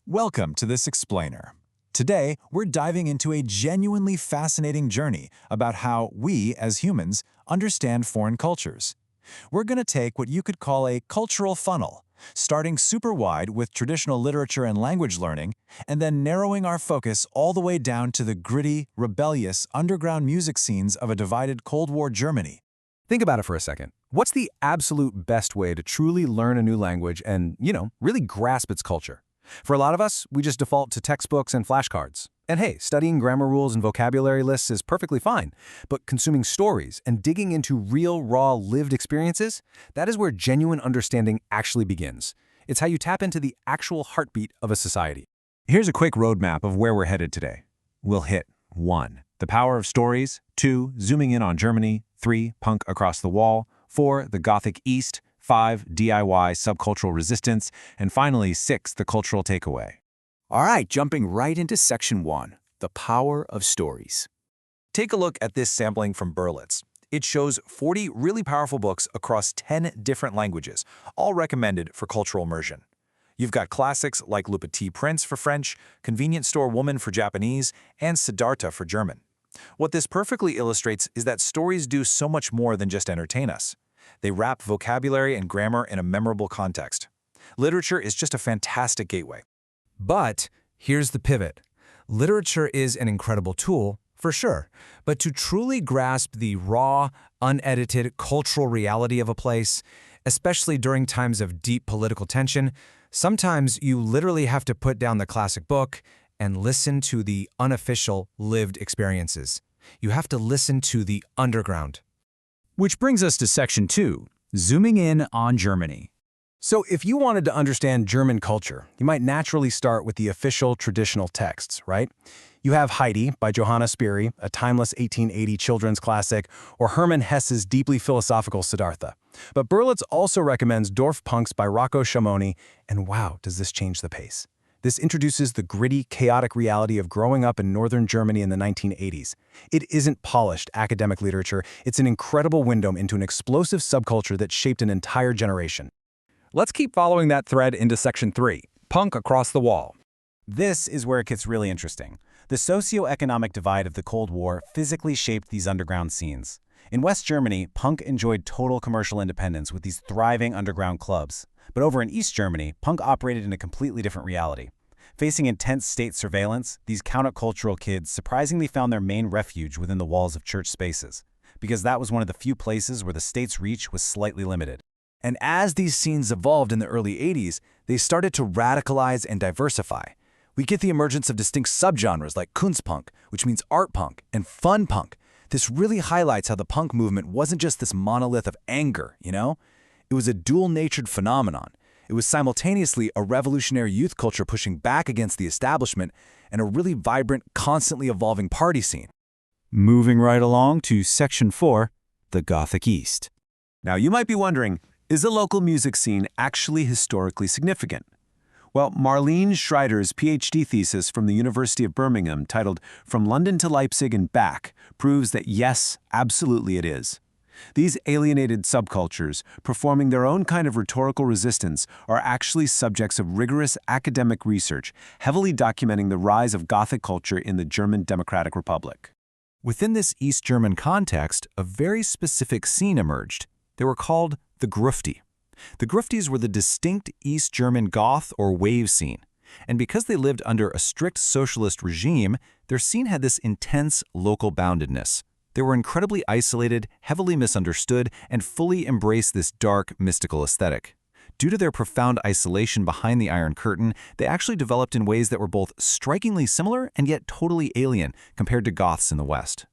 Welcome to this explainer. Today, we're diving into a genuinely fascinating journey about how we, as humans, understand foreign cultures. We're going to take what you could call a cultural funnel, starting super wide with traditional literature and language learning, and then narrowing our focus all the way down to the gritty, rebellious, underground music scenes of a divided Cold War Germany. Think about it for a second. What's the absolute best way to truly learn a new language and, really grasp its culture? For a lot of us, we just default to textbooks and flashcards. And hey, studying grammar rules and vocabulary lists is perfectly fine. But consuming stories and digging into real, raw, lived experiences, that is where genuine understanding actually begins. It's how you tap into the actual heartbeat of a society. Here's a quick roadmap of where we're headed today. We'll hit 1. The power of stories, 2. Zooming in on Germany, 3. Punk across the wall, 4. The Gothic East, 5. DIY subcultural resistance, and finally 6. The cultural takeaway. All right, jumping right into Section 1, the power of stories. Take a look at this sampling from Berlitz. It shows 40 really powerful books across 10 different languages, all recommended for cultural immersion. You've got classics like Le Petit Prince for French, Convenience Store Woman for Japanese, and Siddhartha for German. What this perfectly illustrates is that stories do so much more than just entertain us. They wrap vocabulary and grammar in a memorable context. Literature is just a fantastic gateway. But here's the pivot. Literature is an incredible tool, for sure. But to truly grasp the raw, unedited cultural reality of a place, especially during times of deep political tension, sometimes you literally have to put down the classic book and listen to the unofficial, lived experiences. You have to listen to the underground. Which brings us to Section 2, zooming in on Germany. So if you wanted to understand German culture, you might naturally start with the official traditional texts, right? You have Heidi by Johanna Spyri, a timeless 1880 children's classic, or Hermann Hesse's deeply philosophical Siddhartha. But Berlitz also recommends Dorfpunks by Rocco Schamoni, and wow, does this change the pace. This introduces the gritty, chaotic reality of growing up in northern Germany in the 1980s. It isn't polished academic literature, it's an incredible window into an explosive subculture that shaped an entire generation. Let's keep following that thread into Section 3, punk across the wall. This is where it gets really interesting. The socio-economic divide of the Cold War physically shaped these underground scenes. In West Germany, punk enjoyed total commercial independence with these thriving underground clubs. But over in East Germany, punk operated in a completely different reality. Facing intense state surveillance, these countercultural kids surprisingly found their main refuge within the walls of church spaces, because that was one of the few places where the state's reach was slightly limited. And as these scenes evolved in the early 80s, they started to radicalize and diversify. We get the emergence of distinct subgenres like Kunstpunk, which means art punk, and fun punk. This really highlights how the punk movement wasn't just this monolith of anger, It was a dual-natured phenomenon. It was simultaneously a revolutionary youth culture pushing back against the establishment and a really vibrant, constantly evolving party scene. Moving right along to Section 4, the Gothic East. Now, you might be wondering, is the local music scene actually historically significant? Well, Marlene Schreider's PhD thesis from the University of Birmingham, titled From London to Leipzig and Back, proves that yes, absolutely it is. These alienated subcultures, performing their own kind of rhetorical resistance, are actually subjects of rigorous academic research, heavily documenting the rise of Gothic culture in the German Democratic Republic. Within this East German context, a very specific scene emerged. They were called the Grufti. The Gruftis were the distinct East German goth or wave scene. And because they lived under a strict socialist regime, their scene had this intense local boundedness. They were incredibly isolated, heavily misunderstood, and fully embraced this dark, mystical aesthetic. Due to their profound isolation behind the Iron Curtain, they actually developed in ways that were both strikingly similar and yet totally alien compared to Goths in the West.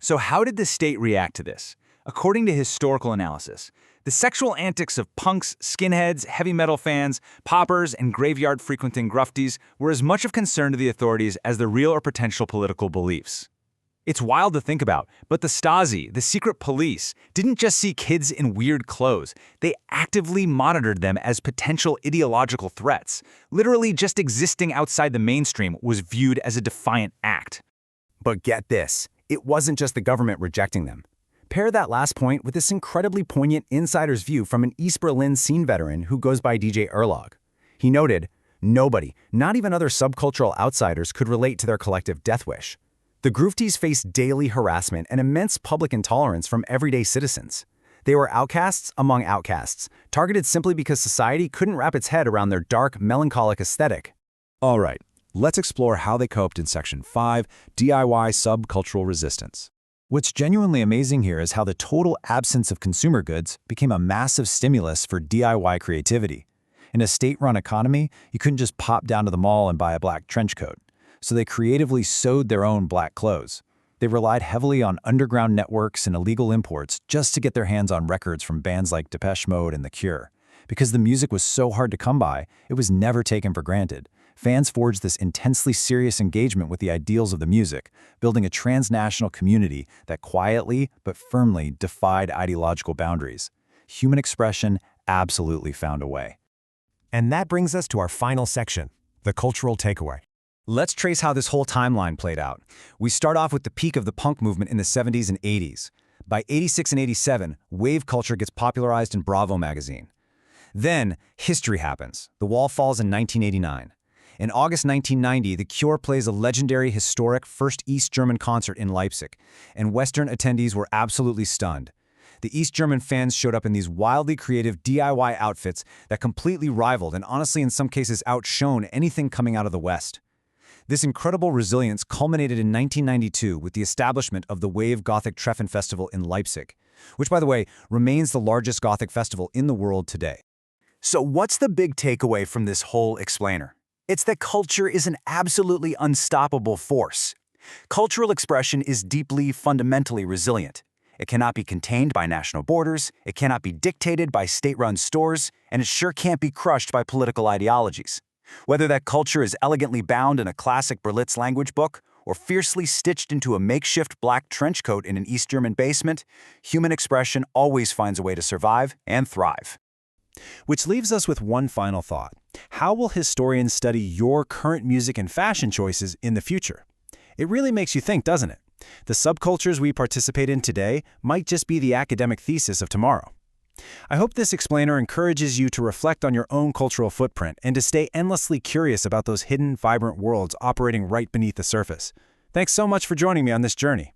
So how did the state react to this? According to historical analysis, the sexual antics of punks, skinheads, heavy metal fans, poppers, and graveyard-frequenting grufties were as much of concern to the authorities as their real or potential political beliefs. It's wild to think about, but the Stasi, the secret police, didn't just see kids in weird clothes. They actively monitored them as potential ideological threats. Literally, just existing outside the mainstream was viewed as a defiant act. But get this, it wasn't just the government rejecting them. Pair that last point with this incredibly poignant insider's view from an East Berlin scene veteran who goes by DJ Erlog. He noted, Nobody, not even other subcultural outsiders, could relate to their collective death wish. The Grooveties faced daily harassment and immense public intolerance from everyday citizens. They were outcasts among outcasts, targeted simply because society couldn't wrap its head around their dark, melancholic aesthetic. All right, let's explore how they coped in Section 5, DIY Subcultural Resistance. What's genuinely amazing here is how the total absence of consumer goods became a massive stimulus for DIY creativity. In a state-run economy, you couldn't just pop down to the mall and buy a black trench coat. So they creatively sewed their own black clothes. They relied heavily on underground networks and illegal imports just to get their hands on records from bands like Depeche Mode and The Cure. Because the music was so hard to come by, it was never taken for granted. Fans forged this intensely serious engagement with the ideals of the music, building a transnational community that quietly but firmly defied ideological boundaries. Human expression absolutely found a way. And that brings us to our final section, the cultural takeaway. Let's trace how this whole timeline played out. We start off with the peak of the punk movement in the 70s and 80s. By 86 and 87, wave culture gets popularized in Bravo magazine. Then, history happens. The wall falls in 1989. In August 1990, The Cure plays a legendary, historic first East German concert in Leipzig, and Western attendees were absolutely stunned. The East German fans showed up in these wildly creative DIY outfits that completely rivaled and honestly in some cases outshone anything coming out of the West. This incredible resilience culminated in 1992 with the establishment of the Wave Gothic Treffen Festival in Leipzig, which, by the way, remains the largest Gothic festival in the world today. So what's the big takeaway from this whole explainer? It's that culture is an absolutely unstoppable force. Cultural expression is deeply, fundamentally resilient. It cannot be contained by national borders, it cannot be dictated by state-run stores, and it sure can't be crushed by political ideologies. Whether that culture is elegantly bound in a classic Berlitz language book or fiercely stitched into a makeshift black trench coat in an East German basement, human expression always finds a way to survive and thrive. Which leaves us with one final thought. How will historians study your current music and fashion choices in the future? It really makes you think, doesn't it? The subcultures we participate in today might just be the academic thesis of tomorrow. I hope this explainer encourages you to reflect on your own cultural footprint and to stay endlessly curious about those hidden, vibrant worlds operating right beneath the surface. Thanks so much for joining me on this journey.